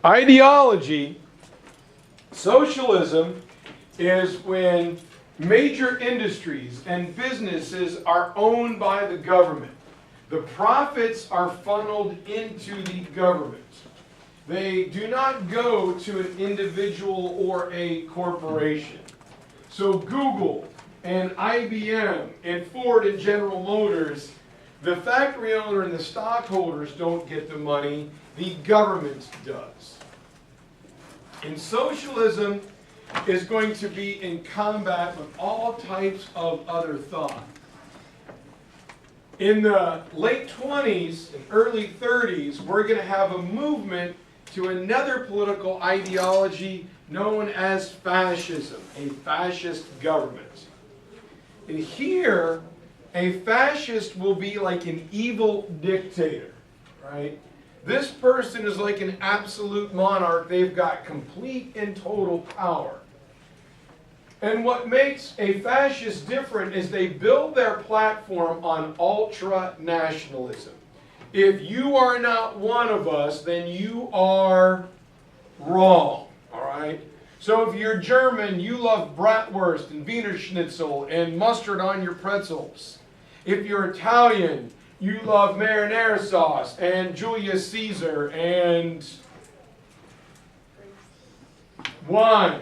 Ideology, socialism, is when major industries and businesses are owned by the government. The profits are funneled into the government. They do not go to an individual or a corporation. So Google and IBM and Ford and General Motors, the factory owner and the stockholders don't get the money, the government does. And socialism is going to be in combat with all types of other thought. In the late 20s and early 30s, we're going to have a movement to another political ideology known as fascism, a fascist government. And here, a fascist will be like an evil dictator, right? This person is like an absolute monarch. They've got complete and total power. And what makes a fascist different is they build their platform on ultra-nationalism. If you are not one of us, then you are wrong, all right? So if you're German, you love bratwurst and Wiener Schnitzel and mustard on your pretzels. If you're Italian, you love marinara sauce and Julius Caesar and wine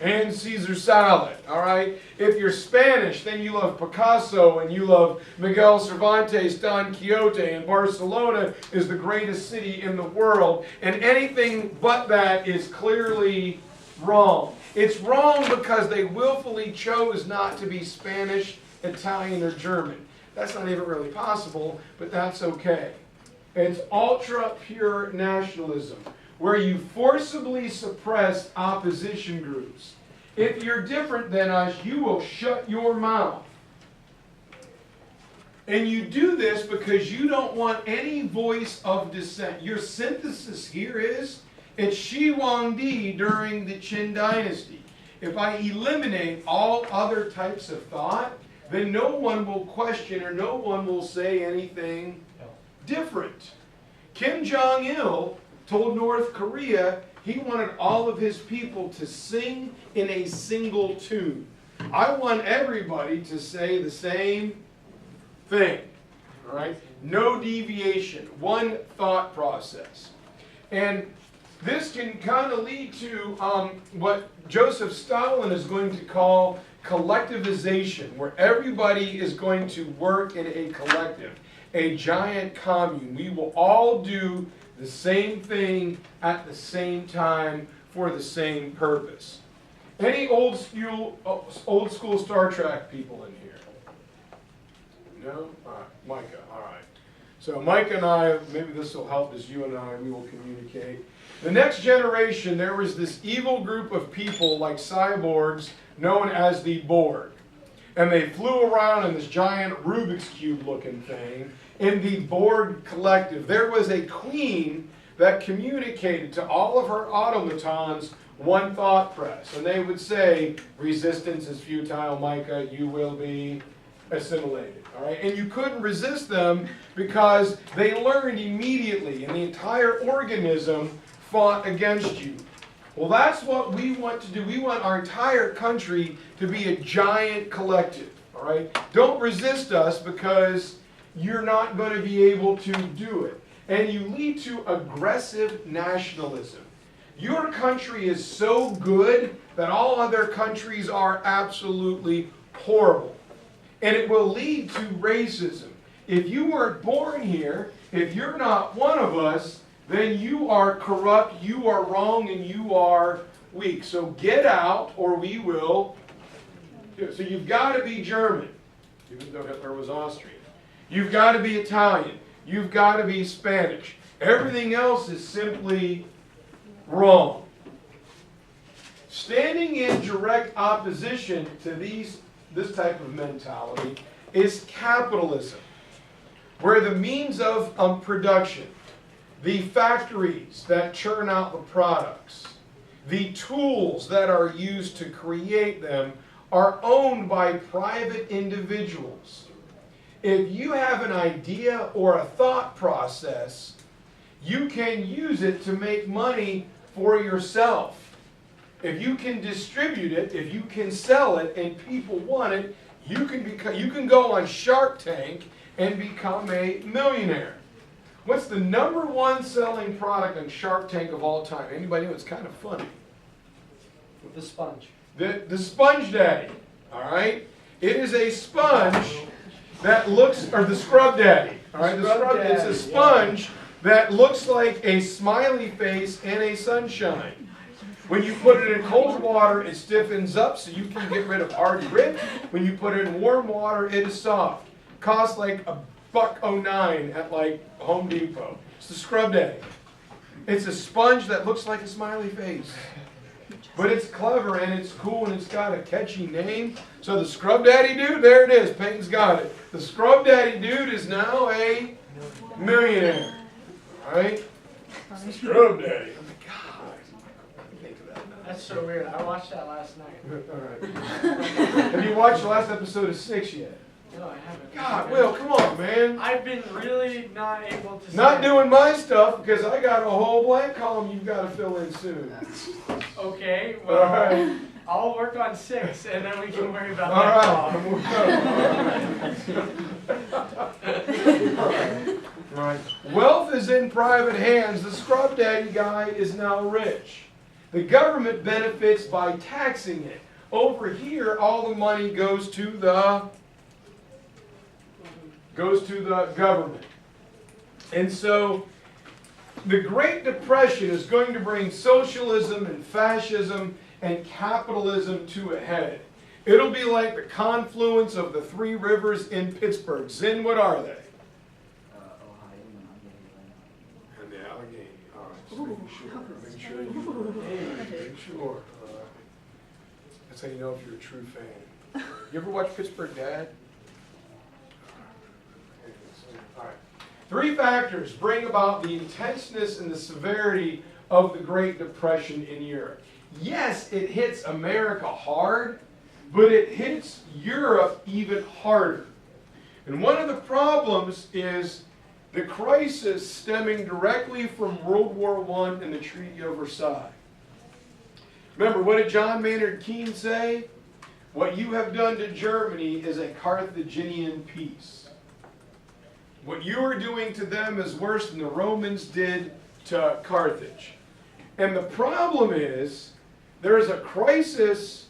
and Caesar salad, all right? If you're Spanish, then you love Picasso and you love Miguel Cervantes, Don Quixote, and Barcelona is the greatest city in the world. And anything but that is clearly wrong. It's wrong because they willfully chose not to be Spanish, Italian, or German. That's not even really possible, but that's okay. It's ultra pure nationalism, where you forcibly suppress opposition groups. If you're different than us, you will shut your mouth. And you do this because you don't want any voice of dissent. Your synthesis here is, it's Shi Huangdi during the Qin dynasty. If I eliminate all other types of thought, then no one will question or no one will say anything different. Kim Jong-il told North Korea he wanted all of his people to sing in a single tune. I want everybody to say the same thing, all right? No deviation, one thought process. And this can kind of lead to what Joseph Stalin is going to call collectivization, where everybody is going to work in a collective, a giant commune. We will all do the same thing at the same time for the same purpose. Any old school Star Trek people in here? No? All right, Micah, all right. So Micah and I, maybe this will help as you and I, we will communicate. The next generation, there was this evil group of people like cyborgs known as the Borg. And they flew around in this giant Rubik's Cube looking thing in the Borg collective. There was a queen that communicated to all of her automatons one thought press. And they would say, resistance is futile, Micah, you will be assimilated. All right? And you couldn't resist them because they learned immediately, and the entire organism fought against you. Well, that's what we want to do. We want our entire country to be a giant collective. All right? Don't resist us because you're not going to be able to do it. And you lead to aggressive nationalism. Your country is so good that all other countries are absolutely horrible. And it will lead to racism. If you weren't born here, if you're not one of us, then you are corrupt, you are wrong, and you are weak. So get out or we will. So you've got to be German, even though Hitler was Austrian. You've got to be Italian. You've got to be Spanish. Everything else is simply wrong. Standing in direct opposition to this type of mentality is capitalism, where the means of production, the factories that churn out the products, the tools that are used to create them are owned by private individuals. If you have an idea or a thought process, you can use it to make money for yourself. If you can distribute it, if you can sell it, and people want it, you can go on Shark Tank and become a millionaire. What's the #1 selling product on Shark Tank of all time? Anybody know? It's kind of funny. The sponge. The Sponge Daddy. All right? It is a sponge that looks, or the Scrub Daddy. All right? It's a sponge that looks like a smiley face and a sunshine. When you put it in cold water, it stiffens up so you can get rid of hard grit. When you put it in warm water, it is soft. Costs like $1.09 at like Home Depot. It's the Scrub Daddy. It's a sponge that looks like a smiley face. But it's clever and it's cool and it's got a catchy name. So the Scrub Daddy dude, there it is. Peyton's got it. The Scrub Daddy dude is now a millionaire. Alright? The Scrub Daddy. Oh my God. That's so weird. I watched that last night. Alright. Have you watched the last episode of 6 yet? No, I haven't. God, Will, come on, man. I've been really not able to. Not doing my stuff because I got a whole blank column you've got to fill in soon. Okay, well, All right. I'll work on 6 and then we can worry about that. All right. All right. Wealth is in private hands. The Scrub Daddy guy is now rich. The government benefits by taxing it. Over here, all the money goes to the government. And so the Great Depression is going to bring socialism and fascism and capitalism to a head. It'll be like the confluence of the 3 rivers in Pittsburgh. Zin, what are they? Ohio And the Allegheny. All right, just making sure. Make sure you. Make sure. That's how you know if you're a true fan. You ever watch Pittsburgh Dad? All right. 3 factors bring about the intenseness and the severity of the Great Depression in Europe. Yes, it hits America hard, but it hits Europe even harder. And one of the problems is the crisis stemming directly from World War I and the Treaty of Versailles. Remember, what did John Maynard Keynes say? What you have done to Germany is a Carthaginian peace. What you are doing to them is worse than the Romans did to Carthage. And the problem is, there is a crisis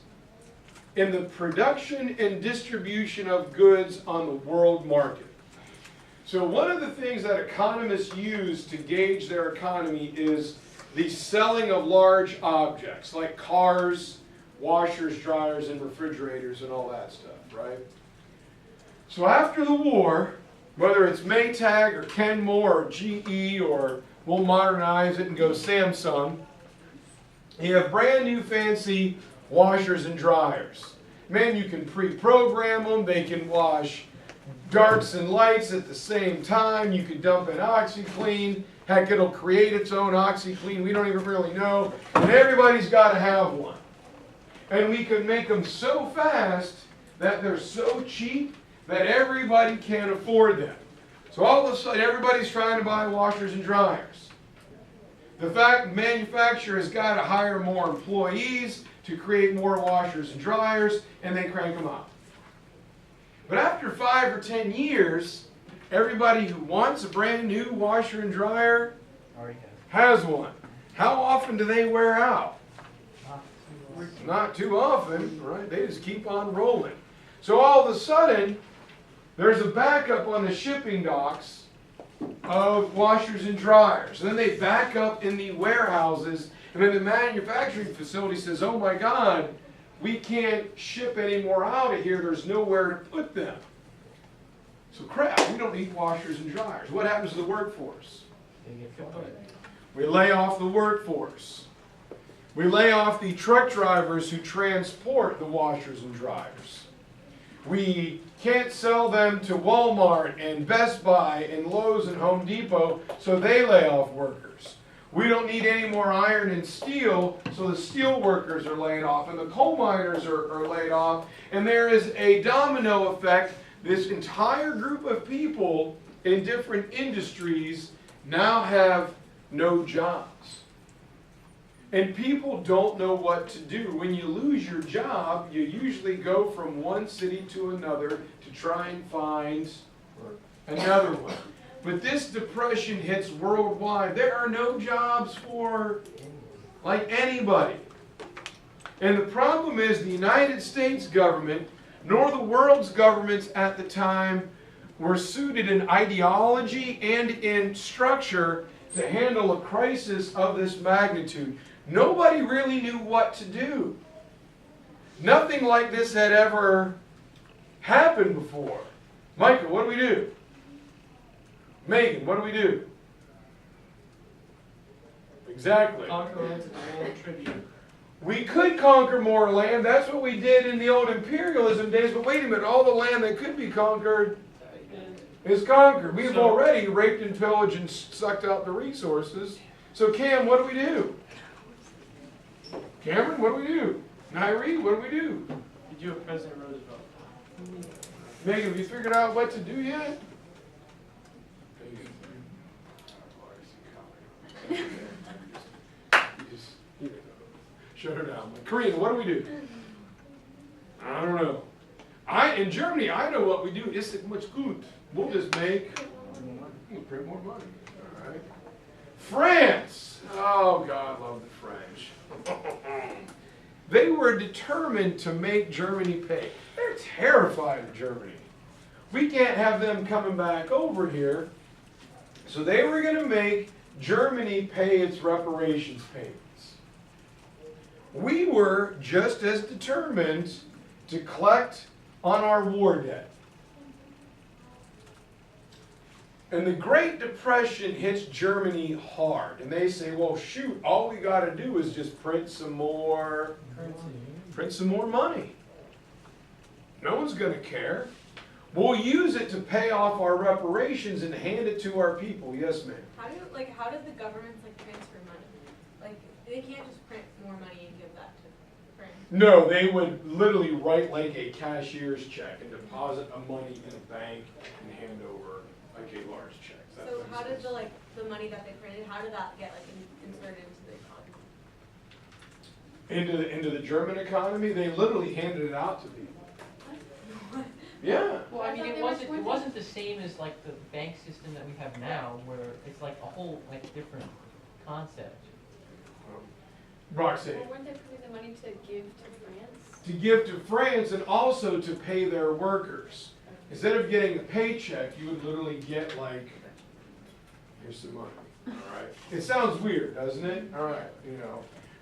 in the production and distribution of goods on the world market. So one of the things that economists use to gauge their economy is the selling of large objects, like cars, washers, dryers, and refrigerators, and all that stuff, right? So after the war, whether it's Maytag or Kenmore or GE, or we'll modernize it and go Samsung, you have brand new fancy washers and dryers. Man, you can pre-program them. They can wash darks and lights at the same time. You can dump in OxyClean. Heck, it'll create its own OxyClean. We don't even really know. And everybody's got to have one. And we can make them so fast that they're so cheap that everybody can afford them. So all of a sudden, everybody's trying to buy washers and dryers. The fact manufacturer has got to hire more employees to create more washers and dryers, and they crank them out. But after 5 or 10 years, everybody who wants a brand new washer and dryer has one. How often do they wear out? Not too often, right? They just keep on rolling. So all of a sudden, there's a backup on the shipping docks of washers and dryers. And then they back up in the warehouses, and then the manufacturing facility says, oh my God, we can't ship any more out of here. There's nowhere to put them. So crap, we don't need washers and dryers. What happens to the workforce? We lay off the workforce. We lay off the truck drivers who transport the washers and dryers. We can't sell them to Walmart and Best Buy and Lowe's and Home Depot, so they lay off workers. We don't need any more iron and steel, so the steel workers are laid off, and the coal miners are laid off, and there is a domino effect. This entire group of people in different industries now have no jobs. And people don't know what to do. When you lose your job, you usually go from one city to another to try and find another one. But this depression hits worldwide. There are no jobs for like anybody. And the problem is the United States government, nor the world's governments at the time, were suited in ideology and in structure to handle a crisis of this magnitude. Nobody really knew what to do. Nothing like this had ever happened before. Michael, what do we do? Megan, what do we do? Exactly. Conquer lands at the land tribute. We could conquer more land. That's what we did in the old imperialism days. But wait a minute, all the land that could be conquered is conquered. We've already raped and pillaged and sucked out the resources. So Cam, what do we do? Cameron, what do we do? Nairi, what do we do? Did you have President Roosevelt? Megan, have you figured out what to do yet? Shut her down. Karina, what do we do? I don't know. In Germany, I know what we do. It's much good. We'll just make, we'll print more money. All right. France. Oh, God, I love the French. They were determined to make Germany pay. They're terrified of Germany. We can't have them coming back over here. So they were going to make Germany pay its reparations payments. We were just as determined to collect on our war debt. And the Great Depression hits Germany hard. And they say, well, shoot, all we got to do is just print some more money. No one's going to care. We'll use it to pay off our reparations and hand it to our people. Yes, ma'am. How does the government transfer money? Like, they can't just print more money and give that to France. No, they would literally write like a cashier's check and deposit a money in a bank and hand over like a large check. So how did the money that they printed, how did that get inserted into the economy? Into the German economy, they literally handed it out to people. Yeah. Well, I mean, it wasn't the same as like the bank system that we have now, where it's like a whole different concept. Roxanne. Well, weren't they putting the money to give to France? To give to France and also to pay their workers. Instead of getting a paycheck, you would literally get here's some money. All right. It sounds weird, doesn't it? All right.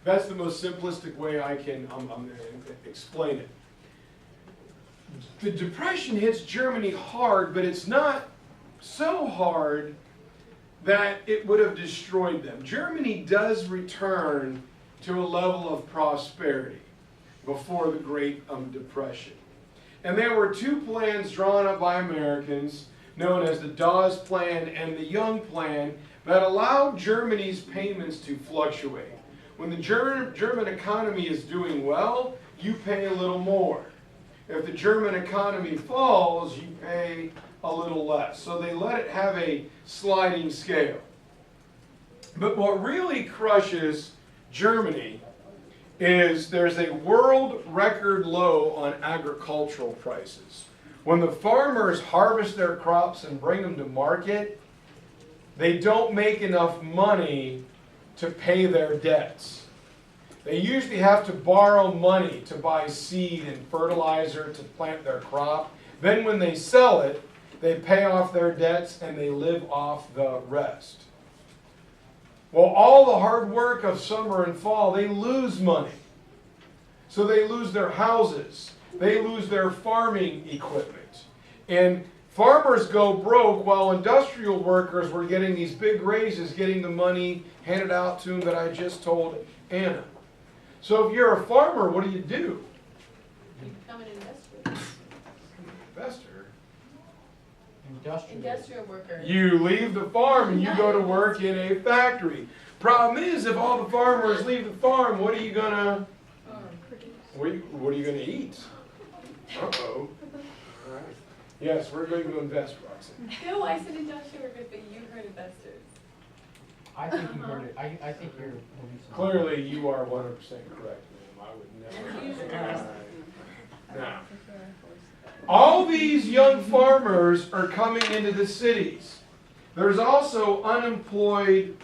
That's the most simplistic way I can explain it. The Depression hits Germany hard, but it's not so hard that it would have destroyed them. Germany does return to a level of prosperity before the Great Depression. And there were two plans drawn up by Americans, known as the Dawes Plan and the Young Plan, that allowed Germany's payments to fluctuate. When the German economy is doing well, you pay a little more. If the German economy falls, you pay a little less. So they let it have a sliding scale. But what really crushes Germany is there's a world record low on agricultural prices. When the farmers harvest their crops and bring them to market, they don't make enough money to pay their debts. They usually have to borrow money to buy seed and fertilizer to plant their crop. Then when they sell it, they pay off their debts and they live off the rest. Well, all the hard work of summer and fall, they lose money. So they lose their houses. They lose their farming equipment. And farmers go broke while industrial workers were getting these big raises, getting the money handed out to them that I just told Anna. So if you're a farmer, what do? You become an investor. Investor? Industrial worker. You leave the farm and you go to work in a factory. Problem is, if all the farmers leave the farm, what are you gonna what are you gonna eat? Uh-oh. All right. Yes, we're going to invest, Roxanne. No, I said industrial workers, but you heard investors. I think you heard it. I think you're hallucinating. Clearly, you are 100% correct, ma'am. I would never. Now, all these young farmers are coming into the cities. There's also unemployed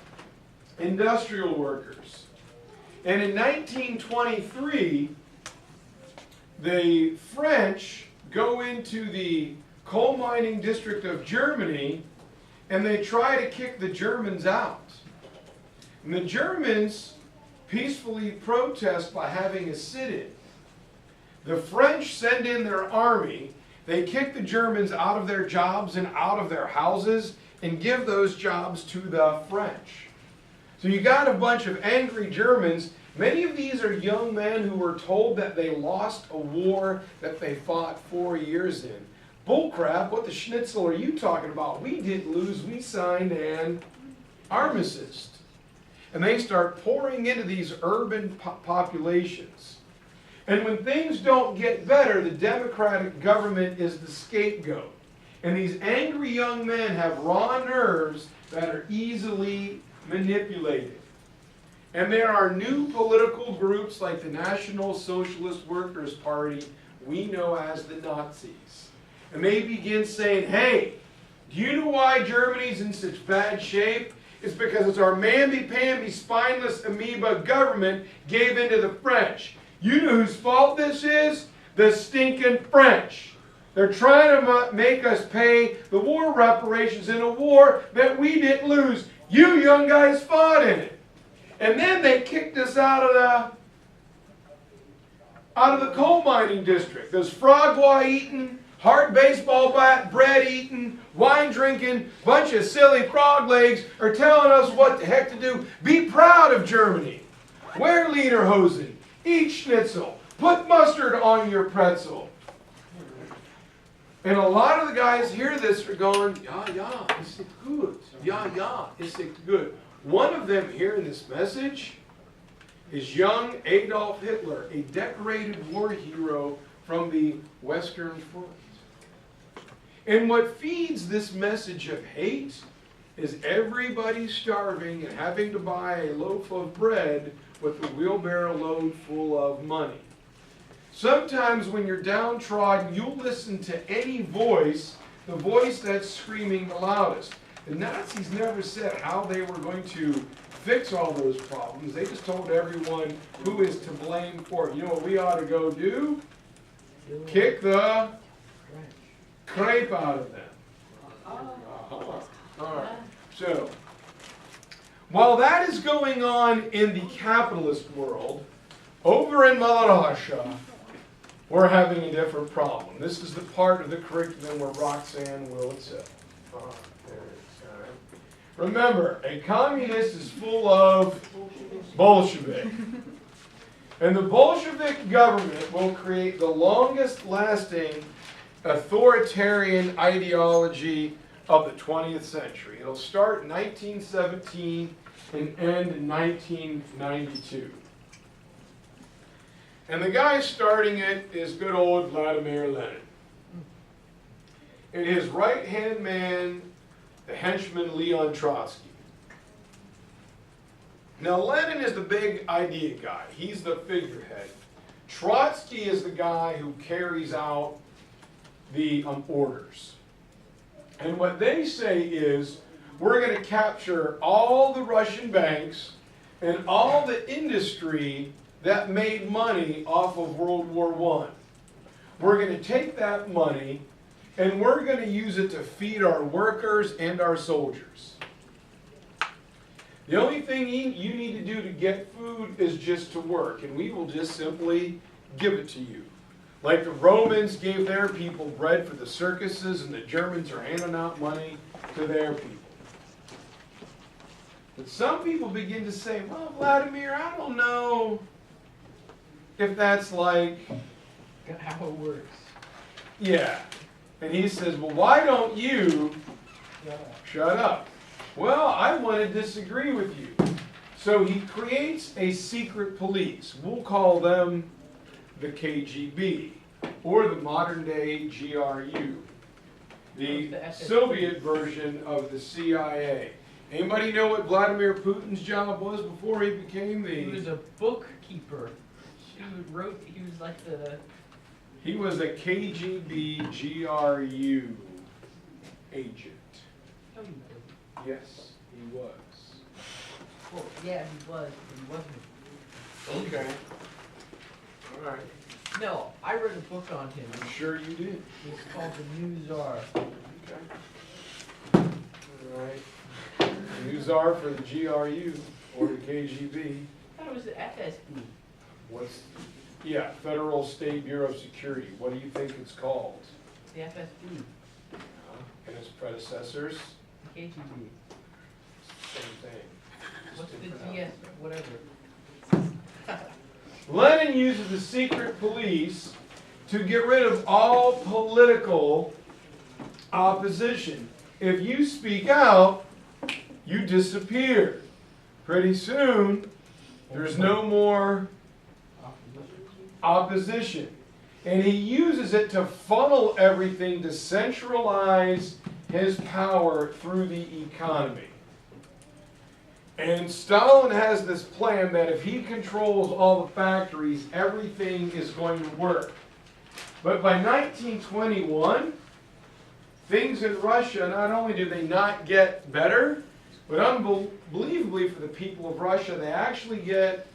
industrial workers. And in 1923, the French go into the coal mining district of Germany and they try to kick the Germans out. And the Germans peacefully protest by having a sit-in. The French send in their army, they kick the Germans out of their jobs and out of their houses and give those jobs to the French. So you got a bunch of angry Germans. Many of these are young men who were told that they lost a war that they fought 4 years in. Bullcrap, what the schnitzel are you talking about? We didn't lose, we signed an armistice. And they start pouring into these urban populations. And when things don't get better, the democratic government is the scapegoat. And these angry young men have raw nerves that are easily manipulated. And there are new political groups like the National Socialist Workers' Party, we know as the Nazis. And they begin saying, hey, do you know why Germany's in such bad shape? It's because it's our mamby-pamby, spineless amoeba government gave in to the French. You know whose fault this is? The stinking French. They're trying to make us pay the war reparations in a war that we didn't lose. You young guys fought in it. And then they kicked us out of the coal mining district. Those frog-why eating, hard baseball bat, bread eating, wine drinking, bunch of silly frog legs are telling us what the heck to do. Be proud of Germany. Wear lederhosen. Eat schnitzel. Put mustard on your pretzel. And a lot of the guys hear this are going, yeah, is it good? Yeah, is it good? One of them hearing this message is young Adolf Hitler, a decorated war hero from the Western Front. And what feeds this message of hate is everybody starving and having to buy a loaf of bread with a wheelbarrow load full of money. Sometimes when you're downtrodden, you'll listen to any voice, the voice that's screaming the loudest. The Nazis never said how they were going to fix all those problems. They just told everyone who is to blame for it. You know what we ought to go do? Kick the crepe out of them. All right. So, while that is going on in the capitalist world, over in Mother Russia, we're having a different problem. This is the part of the curriculum where Roxanne will accept. There it is. All right. Remember, a communist is full of Bolshevik. And the Bolshevik government will create the longest lasting authoritarian ideology of the 20th century. It'll start in 1917 and end in 1992. And the guy starting it is good old Vladimir Lenin. And his right-hand man, the henchman Leon Trotsky. Now Lenin is the big idea guy. He's the figurehead. Trotsky is the guy who carries out the orders. And what they say is, we're going to capture all the Russian banks and all the industry that made money off of World War I. We're going to take that money and we're going to use it to feed our workers and our soldiers. The only thing you need to do to get food is just to work, and we will just simply give it to you. Like the Romans gave their people bread for the circuses, and the Germans are handing out money to their people. But some people begin to say, well, Vladimir, I don't know if that's like how it works. Yeah. And he says, well, why don't you shut up? Well, I want to disagree with you. So he creates a secret police. We'll call them the KGB, or the modern day GRU, the Soviet version of the CIA. Anybody know what Vladimir Putin's job was before he became He was the... a bookkeeper. He was like the... He was a KGB GRU agent. No, he wasn't. Yes, he was. Well, yeah, he was, but he wasn't. Okay. All right. No, I read a book on him. I'm sure you did. It's called The New Czar. Okay. All right. New czar for the GRU or the KGB. I thought it was the FSB. What's... Yeah, Federal State Bureau of Security. What do you think it's called? The FSB. And its predecessors? The KGB. Same thing. Just What's the different GS, outfit. whatever? Lenin uses the secret police to get rid of all political opposition. If you speak out, you disappear. Pretty soon, there's no more opposition. And he uses it to funnel everything to centralize his power through the economy. And Stalin has this plan that if he controls all the factories, everything is going to work. But by 1921, things in Russia, not only do they not get better, but unbelievably for the people of Russia, they actually get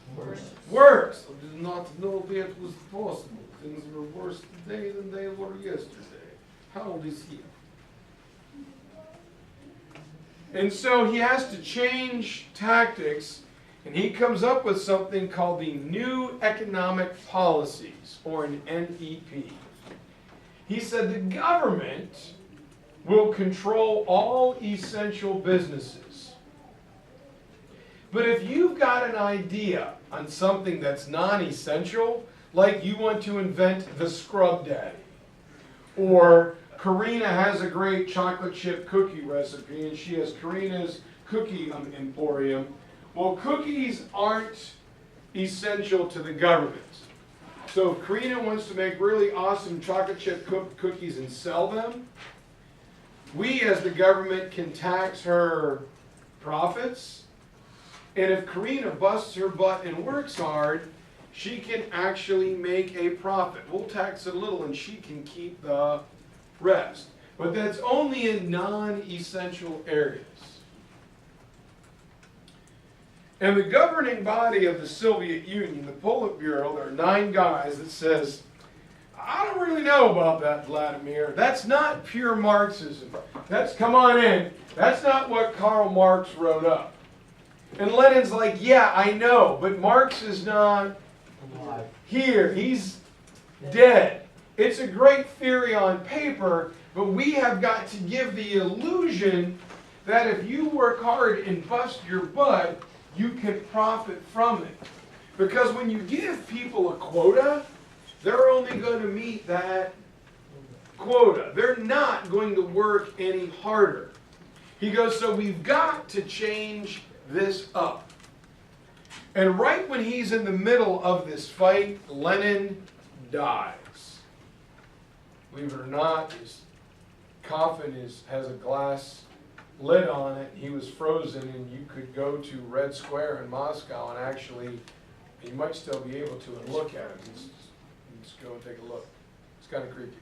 worse. I did not know that was possible. Things were worse today than they were yesterday. How old is he? And so he has to change tactics, and he comes up with something called the New Economic Policies, or an NEP. He said the government will control all essential businesses. But if you've got an idea on something that's non-essential, like you want to invent the Scrub Daddy, or Karina has a great chocolate chip cookie recipe and she has Karina's Cookie Emporium. Well, cookies aren't essential to the government. So if Karina wants to make really awesome chocolate chip cookies and sell them, we as the government can tax her profits. And if Karina busts her butt and works hard, she can actually make a profit. We'll tax it a little and she can keep the rest. But that's only in non-essential areas. And the governing body of the Soviet Union, the Politburo, there are 9 guys that says, I don't really know about that, Vladimir. That's not pure Marxism. That's, come on in, that's not what Karl Marx wrote up. And Lenin's like, yeah, I know, but Marx is not here. He's dead. It's a great theory on paper, but we have got to give the illusion that if you work hard and bust your butt, you can profit from it. Because when you give people a quota, they're only going to meet that quota. They're not going to work any harder. He goes, so we've got to change this up. And right when he's in the middle of this fight, Lenin dies. Believe it or not, his coffin has a glass lid on it. He was frozen, and you could go to Red Square in Moscow and actually, you might still be able to, and look at him. Just go and take a look. It's kind of creepy.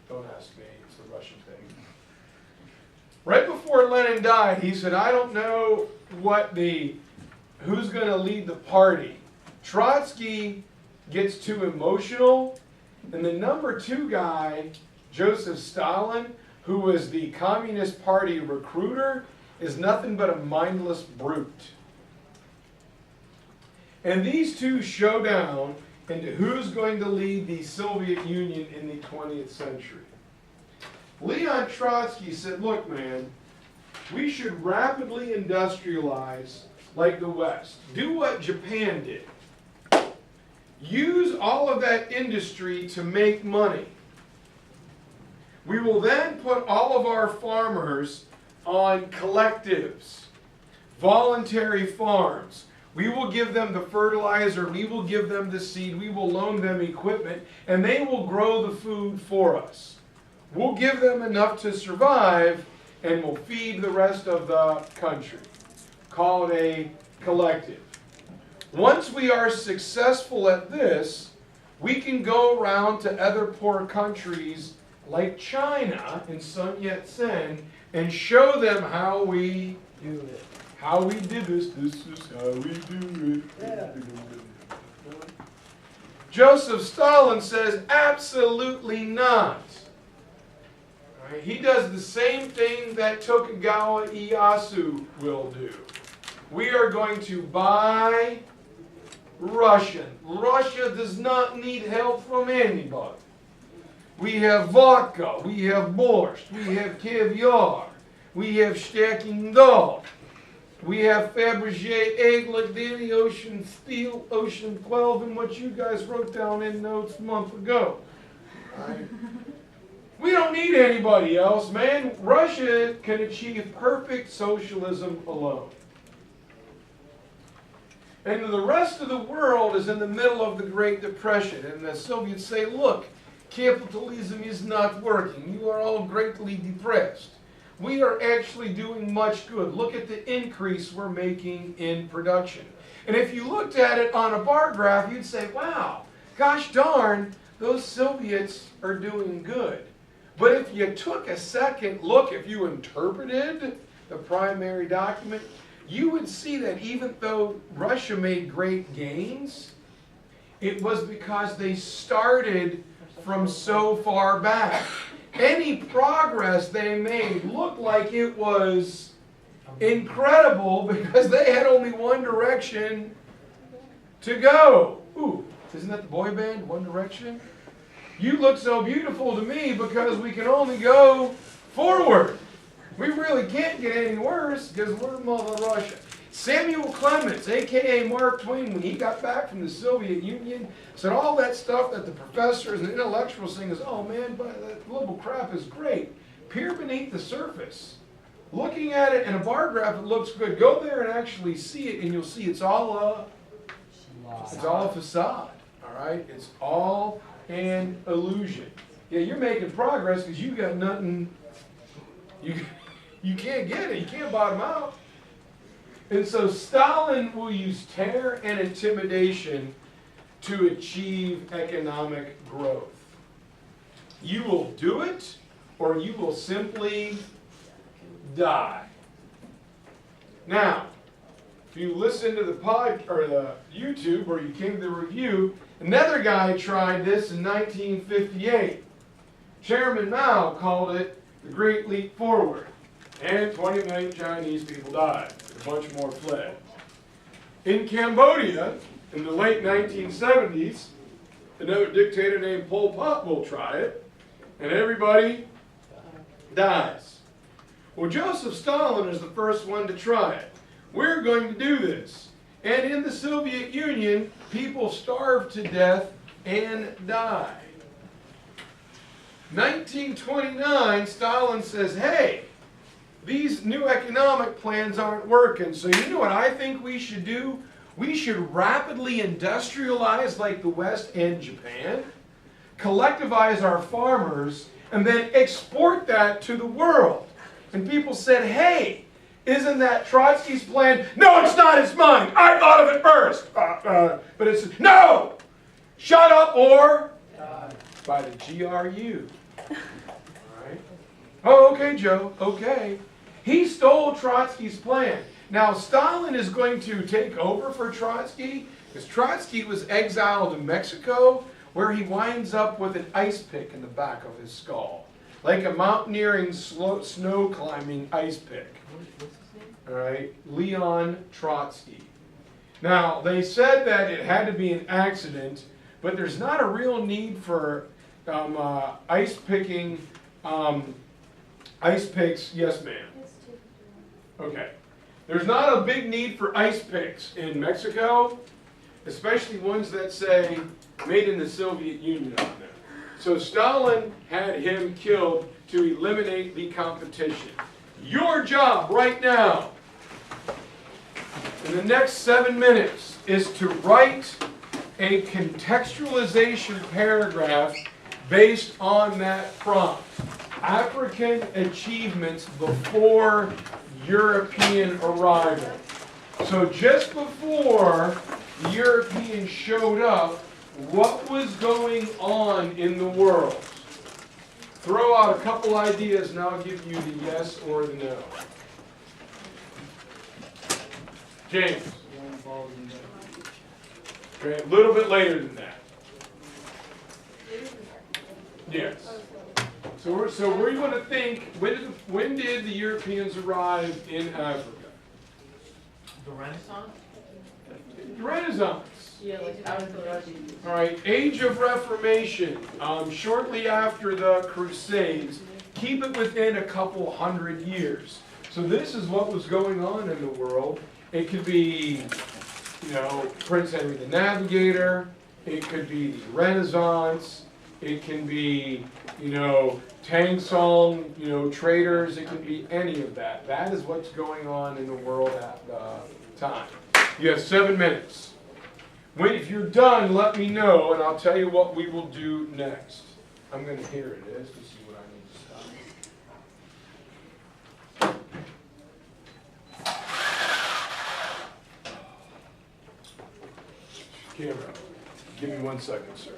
Don't ask me. It's a Russian thing. Right before Lenin died, he said, I don't know who's going to lead the party. Trotsky gets too emotional, and the number 2 guy, Joseph Stalin, who was the Communist Party recruiter, is nothing but a mindless brute. And these two show down into who's going to lead the Soviet Union in the 20th century. Leon Trotsky said, look, man, we should rapidly industrialize like the West. Do what Japan did. Use all of that industry to make money. We will then put all of our farmers on collectives, voluntary farms. We will give them the fertilizer, we will give them the seed, we will loan them equipment, and they will grow the food for us. We'll give them enough to survive, and will feed the rest of the country. Call it a collective. Once we are successful at this, we can go around to other poor countries like China and Sun Yat-sen and show them how we Do it. how we did this. This is how we do it. Joseph Stalin says absolutely not. All right, he does the same thing that Tokugawa Ieyasu will do. We are going to buy Russian. Russia does not need help from anybody. We have vodka, we have borscht, we have caviar, we have stacking dog, we have Fabergé egg like Danny Ocean Steel, Ocean 12, and what you guys wrote down in notes a month ago. Right? We don't need anybody else, man. Russia can achieve perfect socialism alone. And the rest of the world is in the middle of the Great Depression. And the Soviets say, look, capitalism is not working. You are all greatly depressed. We are actually doing much good. Look at the increase we're making in production. And if you looked at it on a bar graph, you'd say, wow, gosh darn, those Soviets are doing good. But if you took a second look, if you interpreted the primary document, you would see that even though Russia made great gains, it was because they started from so far back. Any progress they made looked like it was incredible because they had only one direction to go. Ooh, isn't that the boy band, One Direction? You look so beautiful to me because we can only go forward. We really can't get any worse because we're Mother Russia. Samuel Clemens, a.k.a. Mark Twain, when he got back from the Soviet Union, said all that stuff that the professors and the intellectuals think is, oh man, but that global crap is great. Peer beneath the surface. Looking at it in a bar graph, it looks good. Go there and actually see it, and you'll see it's all a facade. All right, it's all an illusion. Yeah, you're making progress because you got nothing. You can't get it. You can't bottom out. And so Stalin will use terror and intimidation to achieve economic growth. You will do it, or you will simply die. Now, if you listen to the the YouTube, or you came to the review, another guy tried this in 1958. Chairman Mao called it the Great Leap Forward. And 20 million Chinese people died. A bunch more fled. In Cambodia, in the late 1970s, another dictator named Pol Pot will try it, and everybody dies. Well, Joseph Stalin is the first one to try it. We're going to do this. And in the Soviet Union, people starve to death and die. 1929, Stalin says, hey, these new economic plans aren't working, so you know what I think we should do? We should rapidly industrialize like the West and Japan, collectivize our farmers, and then export that to the world. And people said, hey, isn't that Trotsky's plan? No, it's not, it's mine. I thought of it first. But it's, no! Shut up or die by the GRU. All right? Oh, okay, Joe, okay. He stole Trotsky's plan. Now, Stalin is going to take over for Trotsky, because Trotsky was exiled to Mexico, where he winds up with an ice pick in the back of his skull, like a mountaineering, snow climbing ice pick. What's his name? All right, Leon Trotsky. Now, they said that it had to be an accident, but there's not a real need for ice picking, ice picks. Yes, ma'am. Okay. There's not a big need for ice picks in Mexico, especially ones that say made in the Soviet Union on them. So Stalin had him killed to eliminate the competition. Your job right now, in the next 7 minutes, is to write a contextualization paragraph based on that prompt. African achievements before European arrival. So just before the Europeans showed up, what was going on in the world? Throw out a couple ideas and I'll give you the yes or the no. James. Okay, a little bit later than that. Yes. So we're going to think, when did the Europeans arrive in Africa? The Renaissance? The Renaissance. Yeah, like out of the Russia. All right, Age of Reformation, shortly after the Crusades. Keep it within a couple hundred years. So this is what was going on in the world. It could be, you know, Prince Henry the Navigator. It could be the Renaissance. It can be, you know, Tang Song, you know, traders. It can be any of that. That is what's going on in the world at the time. You have 7 minutes. If you're done, let me know, and I'll tell you what we will do next. I'm going to hear it is to see what I need to stop. Camera, give me 1 second, sir.